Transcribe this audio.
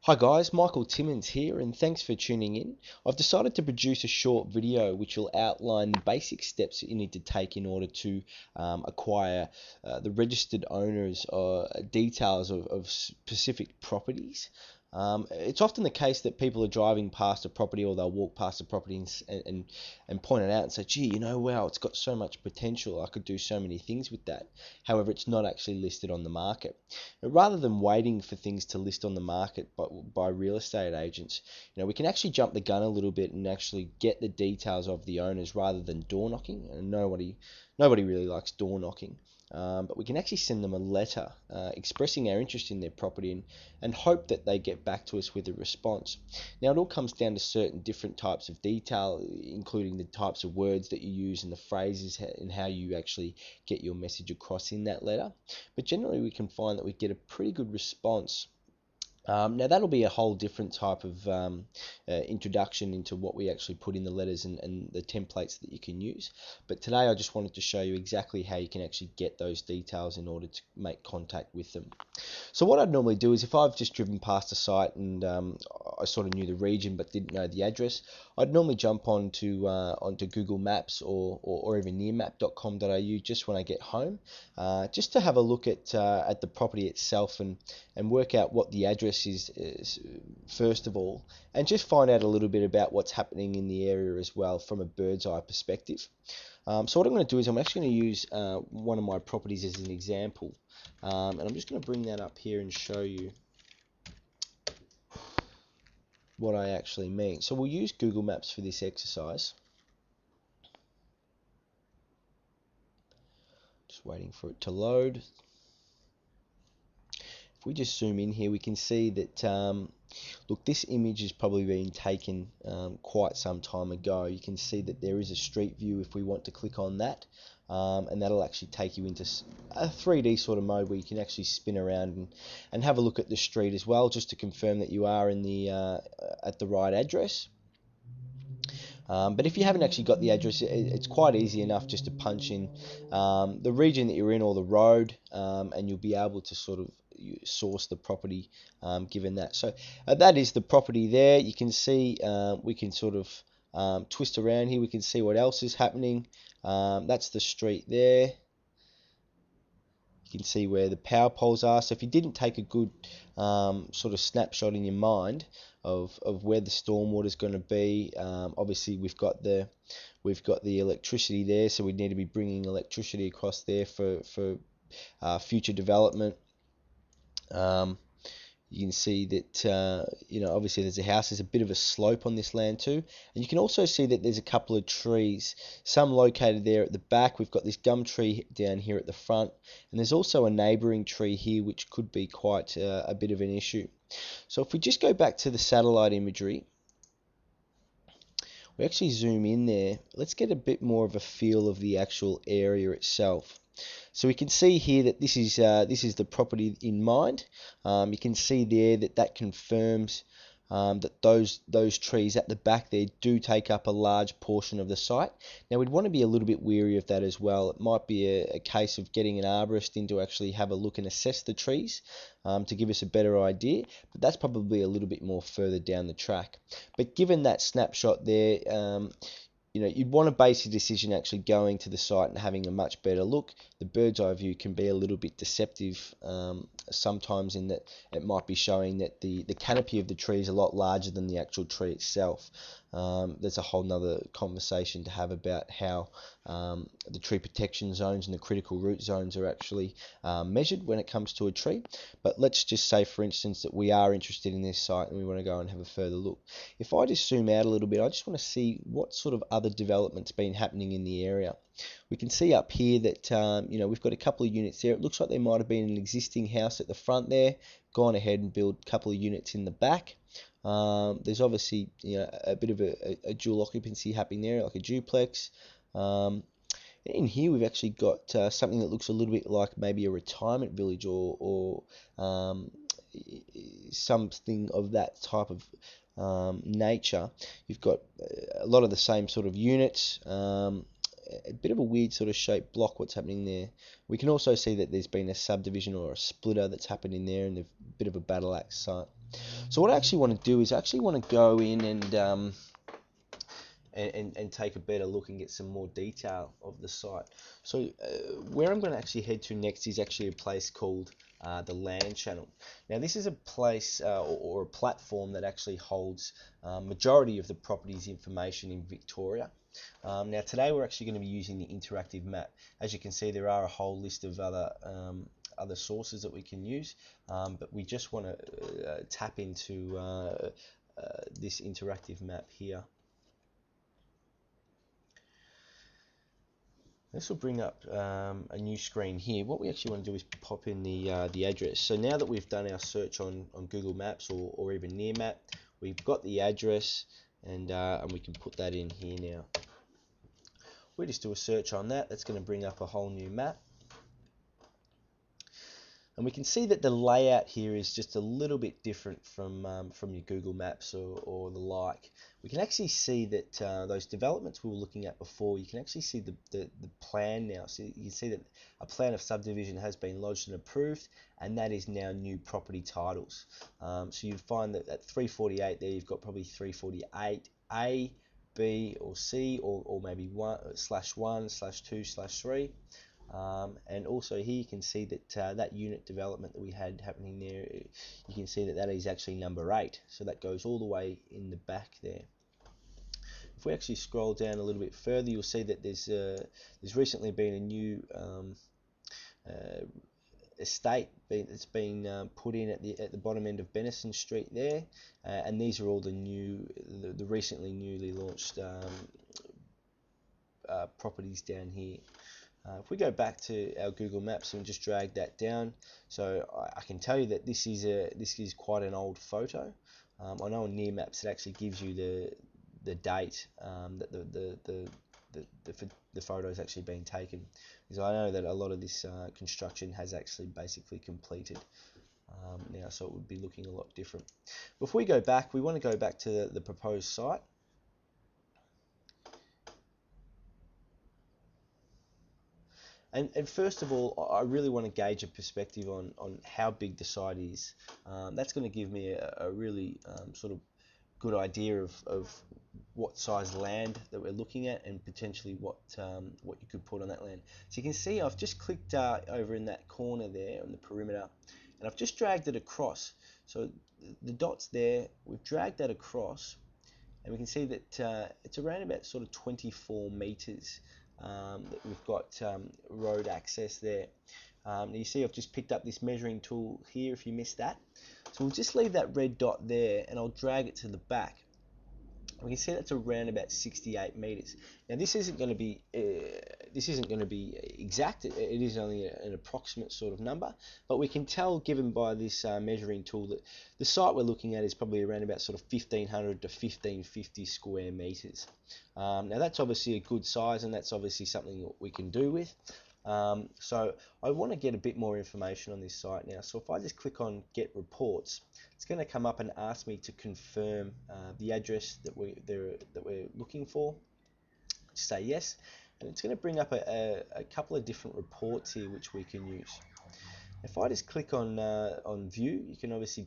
Hi guys, Michael Timmins here, and thanks for tuning in. I've decided to produce a short video which will outline the basic steps that you need to take in order to acquire the registered owners' details of specific properties. It's often the case that people are driving past a property or they'll walk past a property and point it out and say, gee, wow, it's got so much potential. I could do so many things with that. However, it's not actually listed on the market. Rather than waiting for things to list on the market by real estate agents, we can actually jump the gun a little bit and actually get the details of the owners rather than door knocking. And nobody really likes door knocking. But we can actually send them a letter expressing our interest in their property and hope that they get back to us with a response. Now, it all comes down to certain different types of detail, including the types of words that you use and the phrases and how you actually get your message across in that letter. But generally, we can find that we get a pretty good response. Now that'll be a whole different type of introduction into what we actually put in the letters and the templates that you can use. But today I just wanted to show you exactly how you can actually get those details in order to make contact with them. So what I'd normally do is if I've just driven past a site and I sort of knew the region but didn't know the address, I'd normally jump onto Google Maps or even nearmap.com.au just when I get home, just to have a look at the property itself and work out what the address is first of all, and just find out a little bit about what's happening in the area as well from a bird's eye perspective. So what I'm going to do is I'm actually going to use one of my properties as an example, and I'm just going to bring that up here and show you what I actually mean. So we'll use Google Maps for this exercise. Just waiting for it to load. If we just zoom in here, we can see that, look, this image has probably been taken quite some time ago. You can see that there is a street view if we want to click on that, and that'll actually take you into a 3D sort of mode where you can actually spin around and have a look at the street as well, just to confirm that you are in the at the right address. But if you haven't actually got the address, it's quite easy enough just to punch in the region that you're in or the road, and you'll be able to sort of source the property given that. So that is the property there. You can see we can sort of twist around here. We can see what else is happening. That's the street there. You can see where the power poles are. So if you didn't take a good sort of snapshot in your mind of where the stormwater is going to be, obviously we've got the electricity there, so we need to be bringing electricity across there for future development. You can see that obviously there's a house. There's a bit of a slope on this land too, and you can also see that there's a couple of trees, some located there at the back. We've got this gum tree down here at the front, and there's also a neighbouring tree here which could be quite a bit of an issue. So if we just go back to the satellite imagery, we actually zoom in there. Let's get a bit more of a feel of the actual area itself. So we can see here that this is the property in mind. You can see there that confirms that those trees at the back there do take up a large portion of the site. Now we'd want to be a little bit weary of that as well. It might be a case of getting an arborist in to actually have a look and assess the trees to give us a better idea, but that's probably a little bit more further down the track. But given that snapshot there, you'd want to base your decision actually going to the site and having a much better look. The bird's eye view can be a little bit deceptive sometimes, in that it might be showing that the canopy of the tree is a lot larger than the actual tree itself. There's a whole nother conversation to have about how the tree protection zones and the critical root zones are actually measured when it comes to a tree. But let's just say, for instance, that we are interested in this site and we want to go and have a further look. If I just zoom out a little bit, I just want to see what sort of other development's been happening in the area. We can see up here that we've got a couple of units there. It looks like there might have been an existing house at the front there, gone ahead and built a couple of units in the back. There's obviously a bit of a dual occupancy happening there, like a duplex. In here we've actually got something that looks a little bit like maybe a retirement village or something of that type of nature. You've got a lot of the same sort of units. A bit of a weird sort of shaped block, what's happening there. We can also see that there's been a subdivision or a splitter that's happened in there, and a bit of a battle axe site. So what I actually want to do is I actually want to go in and take a better look and get some more detail of the site. So where I'm going to actually head to next is actually a place called the Land Channel. Now this is a place or a platform that actually holds majority of the property's information in Victoria. Now today we're actually going to be using the interactive map. As you can see, there are a whole list of other sources that we can use, but we just want to tap into this interactive map here. This will bring up a new screen here. What we actually want to do is pop in the address. So now that we've done our search on Google Maps or even Nearmap, we've got the address, and we can put that in here now. We just do a search on that. That's going to bring up a whole new map. And we can see that the layout here is just a little bit different from your Google Maps or the like. We can actually see that those developments we were looking at before, you can actually see the plan now. So you can see that a plan of subdivision has been lodged and approved, and that is now new property titles. So you'd find that at 348 there, you've got probably 348A, B or C, or maybe /1/2/3. And also here you can see that that unit development that we had happening there, you can see that that is actually number 8, so that goes all the way in the back there. If we actually scroll down a little bit further, you'll see that there's recently been a new estate that's been put in at the bottom end of Benison Street there, and these are all the recently newly launched properties down here. If we go back to our Google Maps and just drag that down, so I can tell you that this is quite an old photo. I know on Nearmaps it actually gives you the date that the photo is actually being taken, because I know that a lot of this construction has actually basically completed now, so it would be looking a lot different. Before we go back, we want to go back to the proposed site. And first of all, I really want to gauge a perspective on how big the site is. That's going to give me a really sort of good idea of what size land that we're looking at, and potentially what you could put on that land. So you can see I've just clicked over in that corner there on the perimeter, and I've just dragged it across. So the dots there, we've dragged that across, and we can see that it's around about sort of 24 meters. That we've got road access there. You see I've just picked up this measuring tool here if you missed that. So we'll just leave that red dot there, and I'll drag it to the back. We can see that's around about 68 meters. Now this isn't going to be exact. It is only an approximate sort of number, but we can tell, given by this measuring tool, that the site we're looking at is probably around about sort of 1500 to 1550 square meters. Now that's obviously a good size, and that's obviously something that we can do with. So I want to get a bit more information on this site now. So if I just click on Get Reports, it's going to come up and ask me to confirm the address that we're looking for. Just say yes, and it's going to bring up a couple of different reports here which we can use. If I just click on View, you can obviously